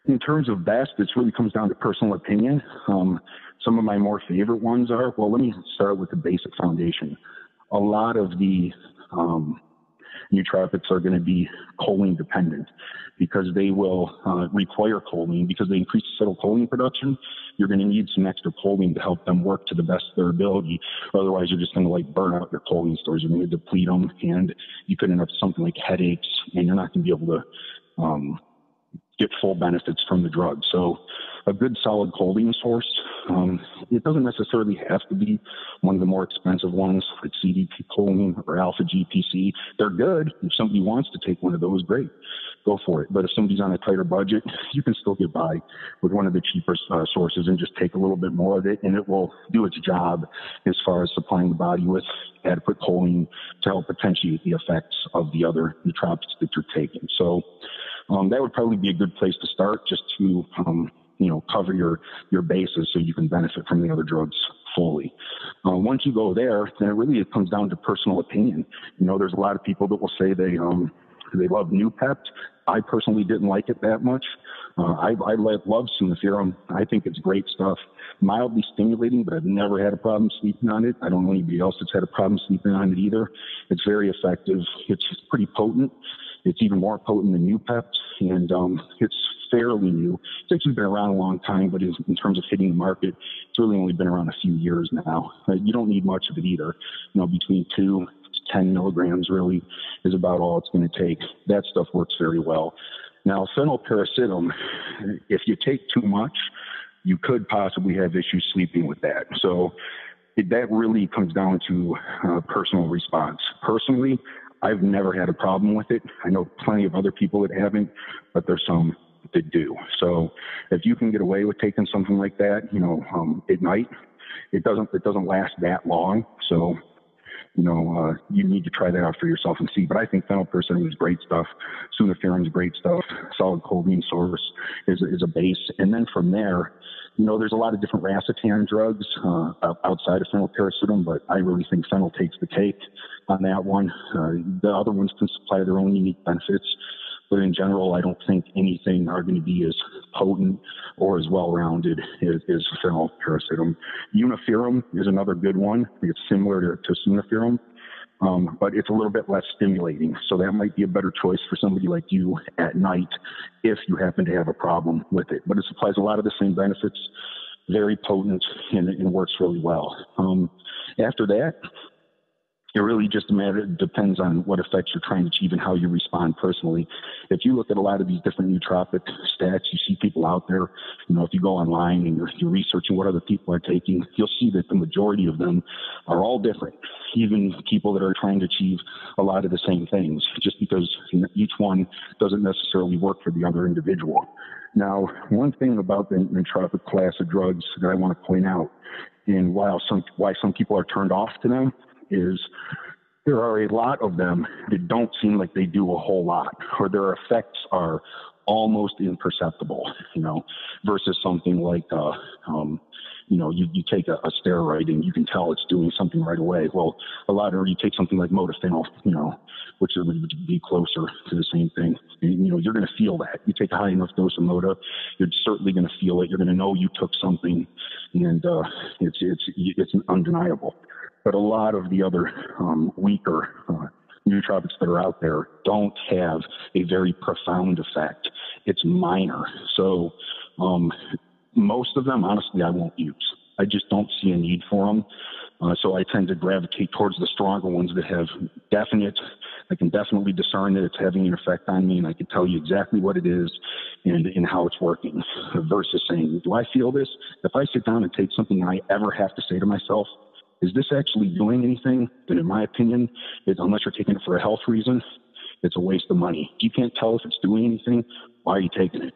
in terms of best, it really comes down to personal opinion. Some of my more favorite ones are, let me start with the basic foundation. A lot of the nootropics are going to be choline dependent because they will require choline because they increase acetylcholine production. You're going to need some extra choline to help them work to the best of their ability. Otherwise, you're just going to burn out your choline stores. You're going to deplete them, and you could end up with something like headaches, and you're not going to be able to get full benefits from the drug. So a good solid choline source, it doesn't necessarily have to be one of the more expensive ones like CDP choline or alpha GPC. They're good. If somebody wants to take one of those, great, go for it. But if somebody's on a tighter budget, you can still get by with one of the cheaper sources and just take a little bit more of it, and it will do its job as far as supplying the body with adequate choline to help potentiate the effects of the other nootropics that you're taking. So that would probably be a good place to start, just to cover your bases so you can benefit from the other drugs fully. Once you go there, then it comes down to personal opinion. There's a lot of people that will say they love Noopept. I personally didn't like it that much. I love Suniferum. I think it's great stuff. Mildly stimulating, but I've never had a problem sleeping on it. I don't know anybody else that's had a problem sleeping on it either. It's very effective. It's pretty potent. It's even more potent than Noopept, and it's fairly new. It's actually been around a long time, but in terms of hitting the market, it's really only been around a few years now. You don't need much of it either. Between 2 to 10 milligrams really is about all it's going to take. That stuff works very well. Now, phenylparacetam, if you take too much, you could possibly have issues sleeping with that. So that really comes down to personal response. Personally, I've never had a problem with it. I know plenty of other people that haven't, but there's some that do. So if you can get away with taking something like that, at night, it doesn't last that long. So, you need to try that out for yourself and see. But I think phenylpyrazine is great stuff. Suniferin is great stuff. Solid choline source is a base. And then from there, there's a lot of different racetam drugs outside of phenylpyrazine, but I really think phenyl takes the cake on that one. The other ones can supply their own unique benefits. But in general, I don't think anything are going to be as potent or as well-rounded as phenylpyrazine. Uniferum is another good one. It's similar to suniferum, but it's a little bit less stimulating. So that might be a better choice for somebody like you at night if you happen to have a problem with it. But it supplies a lot of the same benefits, very potent, and works really well. After that, it really just depends on what effects you're trying to achieve and how you respond personally. If you look at a lot of these different nootropic stats, you see people out there, if you go online and you're researching what other people are taking, you'll see that the majority of them are all different, even people that are trying to achieve a lot of the same things, just because each one doesn't necessarily work for the other individual. Now, one thing about the nootropic class of drugs that I want to point out, and why some people are turned off to them, is there are a lot of them that don't seem like they do a whole lot, or their effects are almost imperceptible, versus something like, you take a steroid and you can tell it's doing something right away. Well, you take something like modafinil, which would be closer to the same thing. And, you're going to feel that. You take a high enough dose of moda, you're certainly going to feel it. You're going to know you took something, and it's undeniable. But a lot of the other weaker nootropics that are out there don't have a very profound effect. It's minor. So most of them, honestly, I won't use. I just don't see a need for them. So I tend to gravitate towards the stronger ones that have I can definitely discern that it's having an effect on me, and I can tell you exactly what it is and how it's working, versus saying, do I feel this? If I sit down and take something and I ever have to say to myself, is this actually doing anything? Then in my opinion, unless you're taking it for a health reason, it's a waste of money. If you can't tell if it's doing anything, why are you taking it?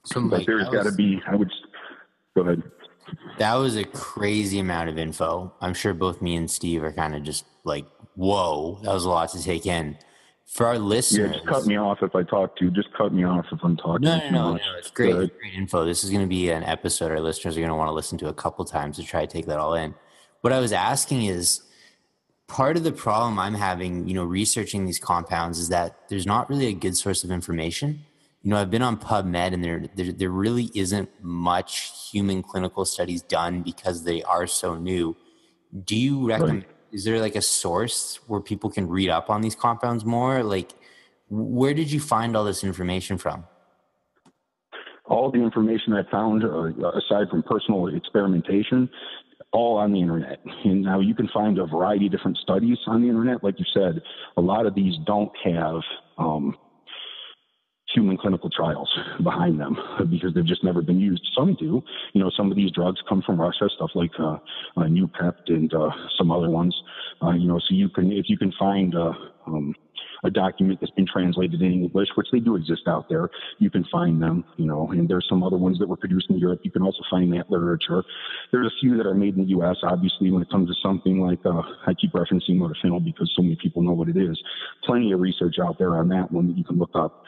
So but there's got to be, go ahead. That was a crazy amount of info. I'm sure both me and Steve are kind of just like, whoa, that was a lot to take in. For our listeners. Yeah, just cut me off if I talk to you. Just cut me off if I'm talking too much. No, it's great. It's great info. This is going to be an episode our listeners are going to want to listen to a couple times to try to take that all in. What I was asking is, part of the problem I'm having, researching these compounds is that there's not really a good source of information. I've been on PubMed, and there really isn't much human clinical studies done because they are so new. Do you recommend, is there like a source where people can read up on these compounds more? Like, where did you find all this information from? All the information I found, aside from personal experimentation, all on the internet. And now you can find a variety of different studies on the internet. Like you said, a lot of these don't have human clinical trials behind them because they've just never been used. Some do. Some of these drugs come from Russia, stuff like Nupept and some other ones. So if you can find a document that's been translated in English, which they do exist out there, you can find them, and there's some other ones that were produced in Europe. You can also find that literature. There's a few that are made in the U.S., obviously, when it comes to something like, I keep referencing modafinil because so many people know what it is. Plenty of research out there on that one that you can look up.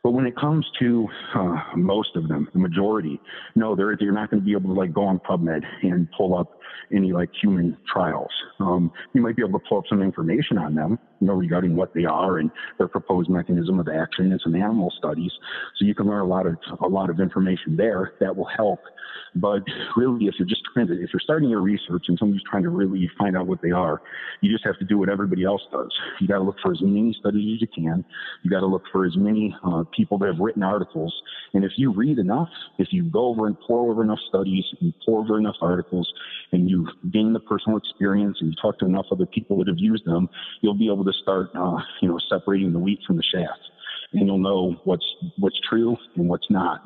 But when it comes to most of them, the majority, no, you're not going to be able to go on PubMed and pull up any human trials. You might be able to pull up some information on them, regarding what they are and their proposed mechanism of action and some animal studies. So you can learn a lot of information there that will help. But really, if you're starting your research and somebody's trying to really find out what they are, you just have to do what everybody else does. You got to look for as many studies as you can. You got to look for as many people that have written articles. And if you read enough, if you go over and pour over enough studies and pour over enough articles, and you gain the personal experience and you talk to enough other people that have used them, you'll be able to start, separating the wheat from the chaff. and you'll know what's true and what's not.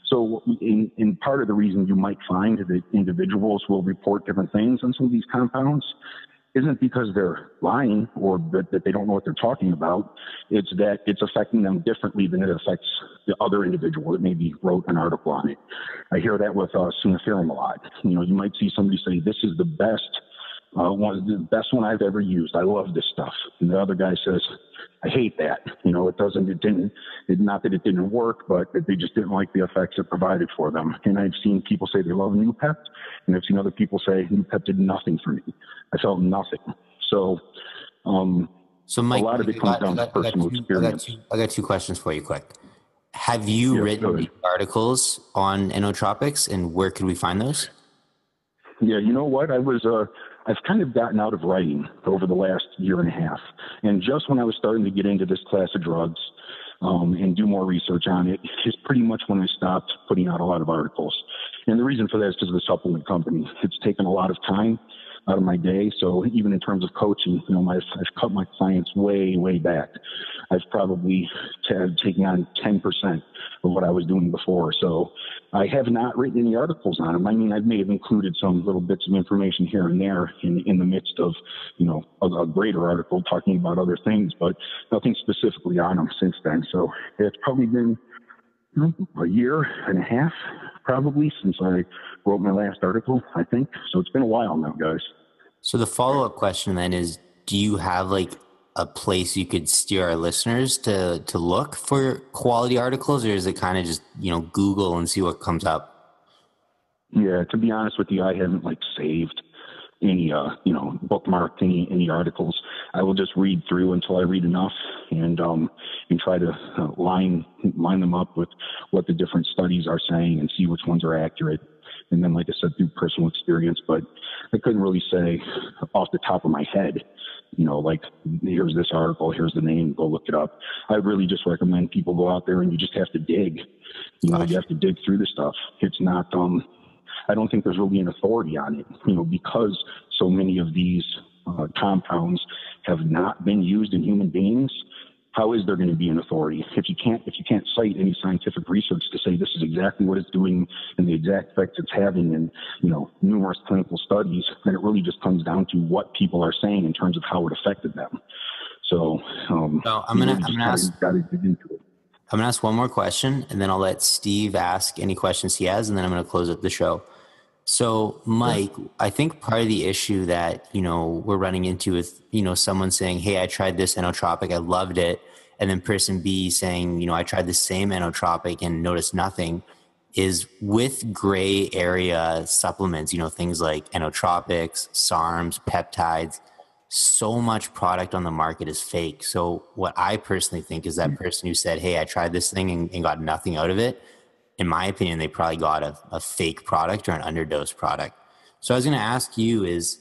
So in part of the reason you might find that individuals will report different things on some of these compounds isn't because they're lying or that they don't know what they're talking about. It's that it's affecting them differently than it affects the other individual that maybe wrote an article on it. I hear that with Suniferum a lot. You might see somebody say, this is the best one I've ever used. I love this stuff. And the other guy says, I hate that. Not that it didn't work, but that they just didn't like the effects it provided for them. And I've seen people say they love Noopept, and I've seen other people say Noopept did nothing for me. I felt nothing. So, Mike, a lot of it comes down to personal experience. I got two questions for you quick. Have you written any articles on Inotropics, and where could we find those? Yeah, you know what? I've kind of gotten out of writing over the last year and a half. And just when I was starting to get into this class of drugs and do more research on it, is pretty much when I stopped putting out a lot of articles. And the reason for that is because of the supplement company. It's taken a lot of time out of my day. So even in terms of coaching, I've cut my clients way, way back. I've probably taken on 10% of what I was doing before. So I have not written any articles on them. I mean, I may have included some little bits of information here and there in the midst of, a greater article talking about other things, but nothing specifically on them since then. So it's probably been a year and a half probably since I wrote my last article, I think. So it's been a while now, guys. So the follow-up question then is, do you have a place you could steer our listeners to look for quality articles, or is it kind of just, Google and see what comes up? Yeah, to be honest with you, I haven't saved any, bookmarked any articles. I will just read through until I read enough and try to line them up with what the different studies are saying and see which ones are accurate. And then, like I said, through personal experience, but I couldn't really say off the top of my head, here's this article, here's the name, go look it up. I really just recommend people go out there and you just have to dig. You have to dig through the stuff. It's not, I don't think there's really an authority on it, because so many of these compounds have not been used in human beings. How is there going to be an authority if you can't cite any scientific research to say this is exactly what it's doing and the exact effects it's having in numerous clinical studies? Then it really just comes down to what people are saying in terms of how it affected them. So I'm gonna ask one more question, and then I'll let Steve ask any questions he has, and then I'm gonna close up the show. So, Mike, I think part of the issue that, we're running into with, someone saying, hey, I tried this Inotropic, I loved it. And then person B saying, I tried the same Inotropic and noticed nothing, is with gray area supplements, things like Inotropics, SARMs, peptides, so much product on the market is fake. So what I personally think is that person who said, hey, I tried this thing and got nothing out of it, in my opinion, they probably got a fake product or an underdosed product. So I was going to ask you is,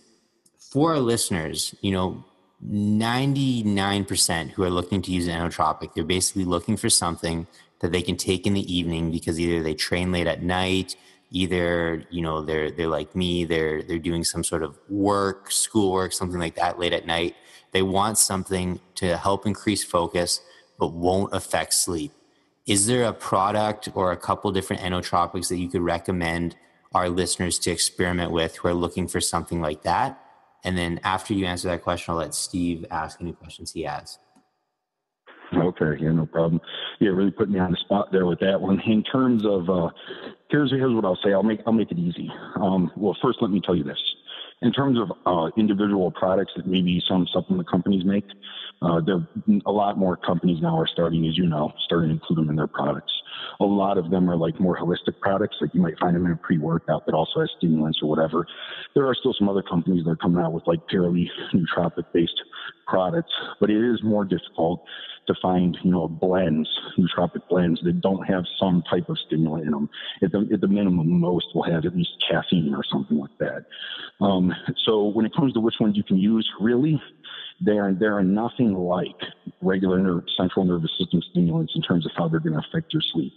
for our listeners, 99% who are looking to use an Inotropic, they're basically looking for something that they can take in the evening because either they train late at night, either, they're like me, they're doing some sort of schoolwork, something like that late at night. They want something to help increase focus, but won't affect sleep. Is there a product or a couple different Inotropics that you could recommend our listeners to experiment with who are looking for something like that? And then after you answer that question, I'll let Steve ask any questions he has. Okay, yeah, no problem. Yeah, really put me on the spot there with that one. In terms of, here's what I'll say. I'll make it easy. Well, first, let me tell you this. In terms of individual products that maybe some supplement companies make, there a lot more companies now are starting to include them in their products. A lot of them are more holistic products, like you might find them in a pre-workout that also has stimulants or whatever. There are still some other companies that are coming out with purely nootropic-based products, but it is more difficult to find, blends, nootropic blends that don't have some type of stimulant in them. At the minimum, most will have at least caffeine or something like that. So when it comes to which ones you can use, really, they are nothing like regular central nervous system stimulants in terms of how they're going to affect your sleep.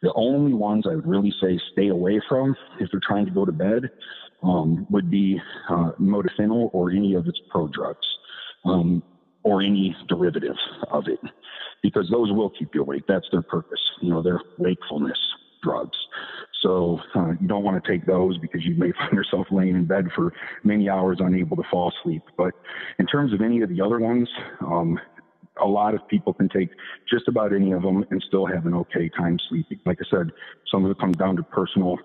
The only ones I would really say stay away from if you're trying to go to bed would be modafinil or any of its prodrugs. or any derivative of it, because those will keep you awake. That's their purpose. They're wakefulness drugs. So you don't want to take those, because you may find yourself laying in bed for many hours unable to fall asleep. But in terms of any of the other ones, a lot of people can take just about any of them and still have an okay time sleeping. Like I said, some of it comes down to personal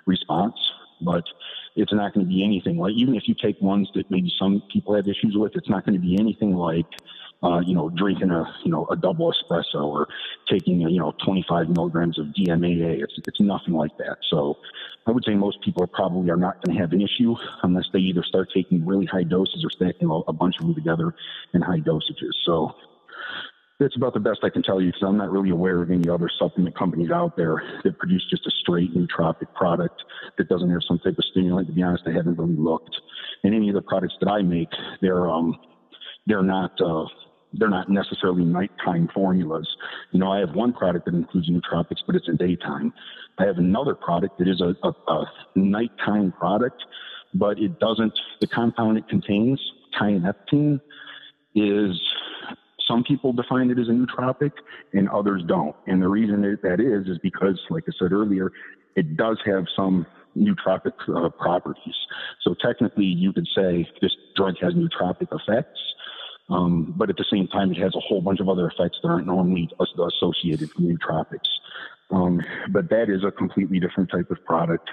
response, but it's not going to be anything like, even if you take ones that maybe some people have issues with, it's not going to be anything like, drinking a double espresso or taking, 25 milligrams of DMAA. It's nothing like that. So I would say most people probably are not going to have an issue unless they either start taking really high doses or stacking a bunch of them together in high dosages. So that's about the best I can tell you, because I'm not really aware of any other supplement companies out there that produce just a straight nootropic product that doesn't have some type of stimulant. To be honest, I haven't really looked. And any of the products that I make, they're not necessarily nighttime formulas. I have one product that includes nootropics, but it's in daytime. I have another product that is a nighttime product, but it doesn't, the compound it contains, tyneptine, is, some people define it as a nootropic and others don't. And the reason that is because, like I said earlier, it does have some nootropic properties. So technically you could say this drug has nootropic effects, but at the same time, it has a whole bunch of other effects that aren't normally associated with nootropics. But that is a completely different type of product.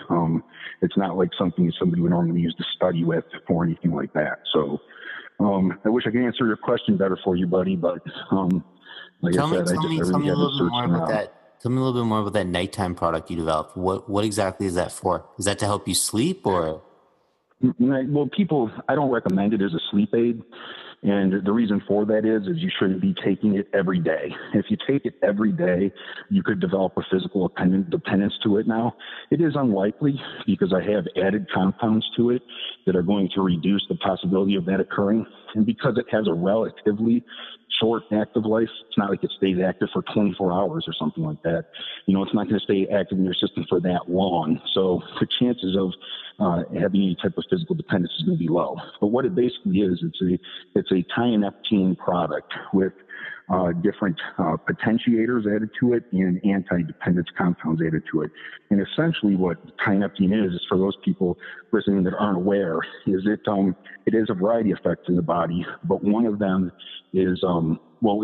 It's not like something somebody would normally use to study with or anything like that. So I wish I could answer your question better for you, buddy, but like I said, tell me a little bit more about that. Tell me a little bit more about that nighttime product you developed. What exactly is that for? Is that to help you sleep, or? Well, I don't recommend it as a sleep aid. And the reason for that is you shouldn't be taking it every day. If you take it every day, you could develop a physical dependence to it. Now, it is unlikely, because I have added compounds to it that are going to reduce the possibility of that occurring. And because it has a relatively short active life, it's not like it stays active for 24 hours or something like that. It's not going to stay active in your system for that long. So the chances of having any type of physical dependence is going to be low. But what it basically is, it's a tyneptine product with different potentiators added to it and anti-dependence compounds added to it. And essentially what tyneptine is for those people listening that aren't aware, is it has a variety of effects in the body, but one of them is,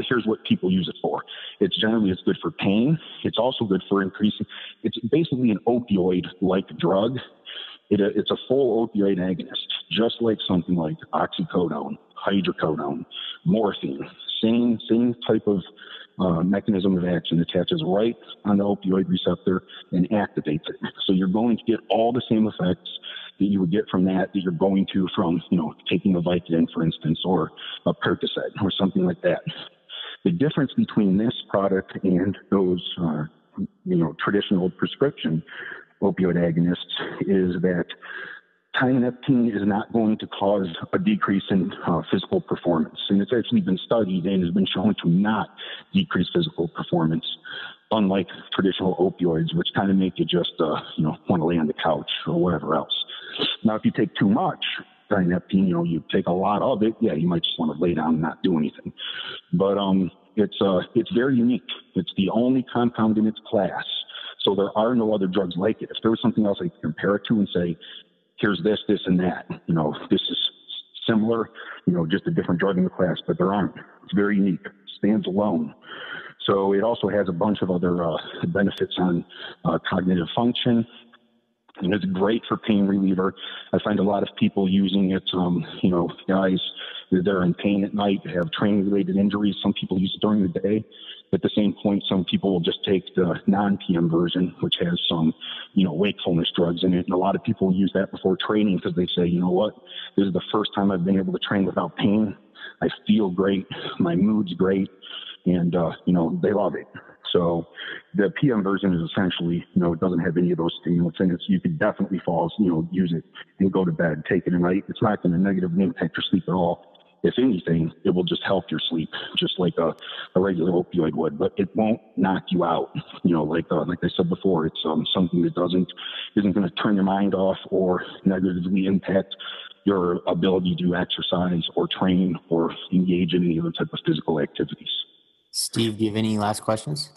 here's what people use it for. It's good for pain. It's also good for increasing, it's basically an opioid-like drug. It's a full opioid agonist, just like something like oxycodone, hydrocodone, morphine. Same type of mechanism of action. Attaches right on the opioid receptor and activates it. So you're going to get all the same effects that you would get from that you're going to from, taking a Vicodin, for instance, or a Percocet or something like that. The difference between this product and those, traditional prescription opioid agonists is that tyneptine is not going to cause a decrease in physical performance. And it's actually been studied and has been shown to not decrease physical performance, unlike traditional opioids, which kind of make you just, want to lay on the couch or whatever else. Now, if you take too much tyneptine, you take a lot of it, you might just want to lay down and not do anything. But it's very unique. It's the only compound in its class. So there are no other drugs like it. If there was something else I could compare it to and say, here's this, and that, this is similar, just a different drug in the class, but there aren't. It's very unique. It stands alone. So it also has a bunch of other benefits on cognitive function. And it's great for pain reliever. I find a lot of people using it, guys, they're in pain at night, they have training-related injuries. Some people use it during the day. At the same point, some people will just take the non-PM version, which has some, wakefulness drugs in it. And a lot of people use that before training because they say, you know what, this is the first time I've been able to train without pain. I feel great. My mood's great. And, they love it. So the PM version is essentially, it doesn't have any of those stimulants in it. So you could definitely fall, use it and go to bed, take it at night. It's not going to negatively impact your sleep at all. If anything, it will just help your sleep, just like a regular opioid would, but it won't knock you out. Like I said before, it's something that isn't going to turn your mind off or negatively impact your ability to exercise or train or engage in any other type of physical activities. Steve, do you have any last questions?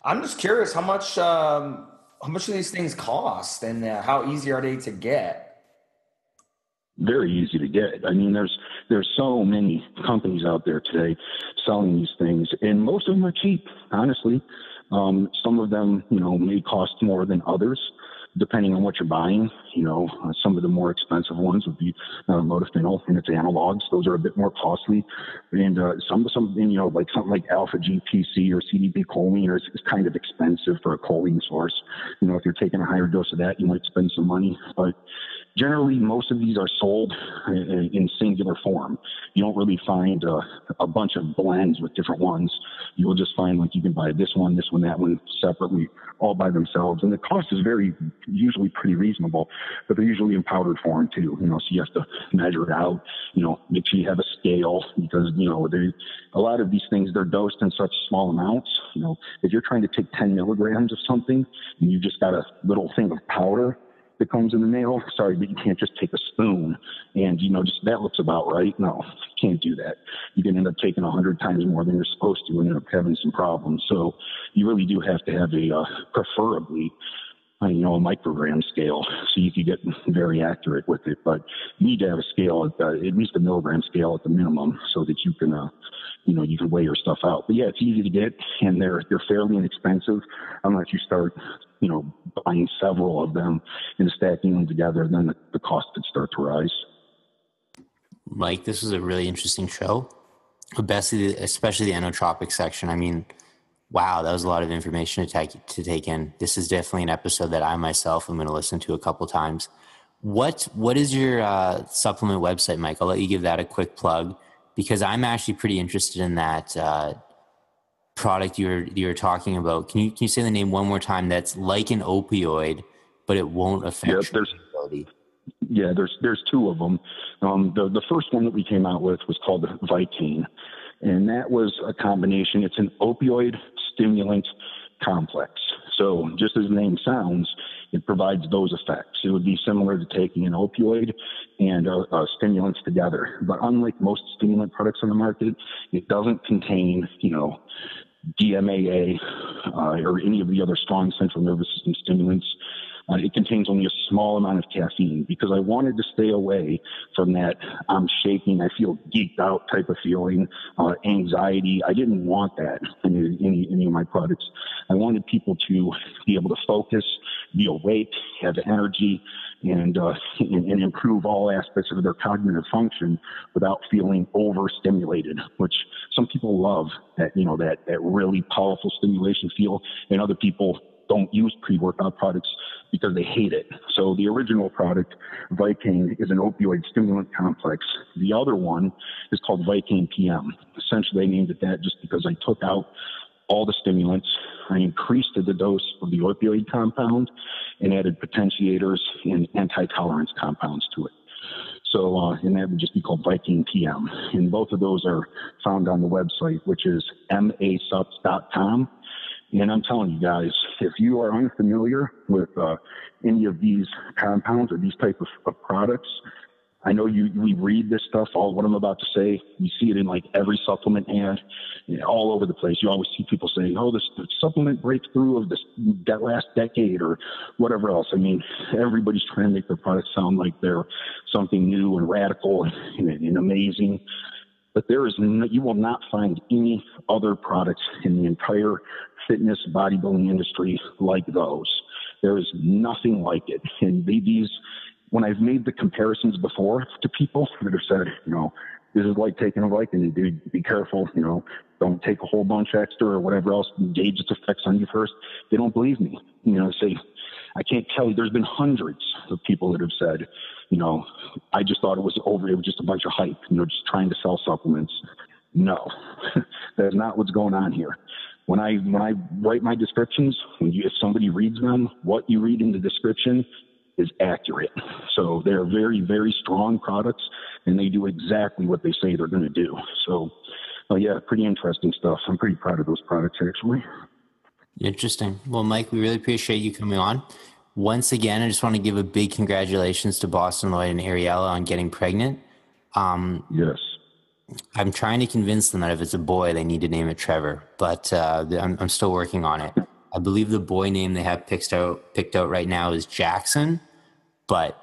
I'm just curious how much do these things cost, and how easy are they to get? Very easy to get. I mean, there's so many companies out there today selling these things, and most of them are cheap, honestly. Some of them, may cost more than others, depending on what you're buying. Some of the more expensive ones would be modafinil and its analogs. Those are a bit more costly. And some like something like alpha GPC or CDB choline is kind of expensive for a choline source. If you're taking a higher dose of that, you might spend some money. But generally, most of these are sold in singular form. You don't really find a bunch of blends with different ones. You will just find you can buy this one, that one separately, all by themselves. And the cost is usually pretty reasonable, but they're usually in powdered form too. So you have to measure it out. Make sure you have a scale, because a lot of these things, they're dosed in such small amounts. If you're trying to take 10 milligrams of something and you just got a little thing of powder that comes in the mail, sorry, but you can't just take a spoon and, just that looks about right. No, you can't do that. You can end up taking 100 times more than you're supposed to and end up having some problems. So you really do have to have preferably, a microgram scale, so you can get very accurate with it. But you need to have a scale, at least a milligram scale at the minimum, so that you can, you can weigh your stuff out. But yeah, it's easy to get, and they're fairly inexpensive unless you start, buying several of them and stacking them together. Then the cost could start to rise. Mike, this was a really interesting show, especially the enotropic section. I mean, wow, that was a lot of information to take in. This is definitely an episode that I myself am going to listen to a couple times. What is your supplement website, Mike? I'll let you give that a quick plug, because I'm actually pretty interested in that product you're talking about. Can you say the name one more time? That's like an opioid, but it won't affect your ability. Yeah, there's two of them. The first one that we came out with was called Vicane, and that was a combination. It's an opioid stimulant complex. So just as the name sounds, it provides those effects. It would be similar to taking an opioid and stimulants together. But unlike most stimulant products on the market, it doesn't contain, DMAA or any of the other strong central nervous system stimulants. It contains only a small amount of caffeine, because I wanted to stay away from that I'm shaking, I feel geeked out type of feeling, anxiety. I didn't want that in any of my products. I wanted people to be able to focus, be awake, have energy, and improve all aspects of their cognitive function without feeling overstimulated, which some people love, that really powerful stimulation feel, and other people don't use pre-workout products because they hate it. So the original product, Vicane, is an opioid stimulant complex. The other one is called Vicane PM. Essentially, I named it that just because I took out all the stimulants, I increased the dose of the opioid compound, and added potentiators and anti-tolerance compounds to it. So, and that would just be called Vicane PM. And both of those are found on the website, which is masubs.com. And I'm telling you guys, if you are unfamiliar with any of these compounds or these type of products, I know we read this stuff, all what I'm about to say. You see it in like every supplement ad, all over the place. You always see people saying, "Oh, this supplement breakthrough of that last decade," or whatever else. I mean, everybody's trying to make their products sound like they're something new and radical and amazing. But you will not find any other products in the entire fitness bodybuilding industry like those. There is nothing like it. And when I've made the comparisons before to people that have said, this is like taking a Vicodin, dude, be careful, don't take a whole bunch extra or whatever else, gauge its effects on you first. They don't believe me. Say, I can't tell you, there's been hundreds of people that have said, I just thought it was just a bunch of hype, just trying to sell supplements. No, that's not what's going on here. When I write my descriptions, if somebody reads them, what you read in the description is accurate. So they're very, very strong products, and they do exactly what they say they're going to do. So, yeah, pretty interesting stuff. I'm pretty proud of those products, actually. Interesting. Well, Mike, we really appreciate you coming on. Once again, I just want to give a big congratulations to Boston Lloyd and Ariella on getting pregnant. Yes. I'm trying to convince them that if it's a boy, they need to name it Trevor, but I'm still working on it. I believe the boy name they have picked out right now is Jackson, but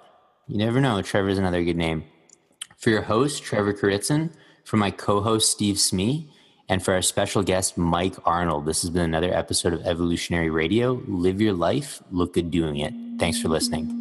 you never know. Trevor is another good name. For your host, Trevor Kouritzin, for my co-host, Steve Smee, and for our special guest, Mike Arnold, this has been another episode of Evolutionary Radio. Live your life, look good doing it. Thanks for listening.